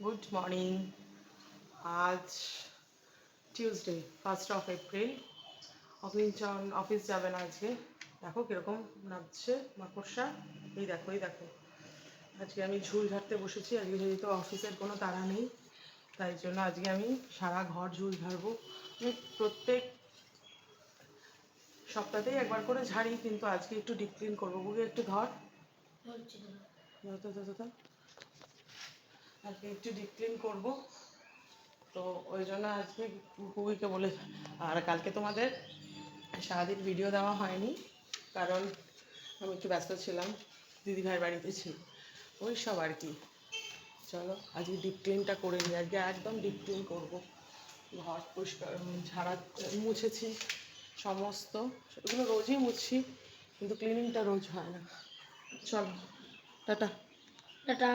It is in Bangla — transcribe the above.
Good morning. আজ টিউসডে 1 এপ্রিল। অগ্নিচন অফিস যাবে না আজকে। দেখো কীরকম নাচছে মাকড়সা। এই দেখো এই দেখো। আজকে আমি ঝুল ঝাড়তে বসেছি। আজকে যেহেতু অফিসের কোনো তাড়া নেই, তাই জন্য আজকে আমি সারা ঘর ঝুল ঝাড়বো। আমি প্রত্যেক সপ্তাহতেই একবার করে ঝাড়ি, কিন্তু আজকে একটু ডিপ ক্লিন করবো। বুকে একটু ধর, আজকে একটু ডিপ ক্লিন করবো, তো ওই জন্য আজকে কুকুইকে বলে। আর কালকে তোমাদের সারাদিন ভিডিও দেওয়া হয়নি, কারণ আমি একটু ব্যস্ত ছিলাম, দিদিভাইয়ের বাড়িতে ছিল, ওই সব আর কি। চলো আজকে ডিপ ক্লিনটা করে নিই। আজকে একদম ডিপ ক্লিন করবো। ঘর পরিষ্কার ঝাড়া মুছেছি সমস্ত, এগুলো রোজই মুছছি, কিন্তু ক্লিনিংটা রোজ হয় না। চলো টাটা। টাটা।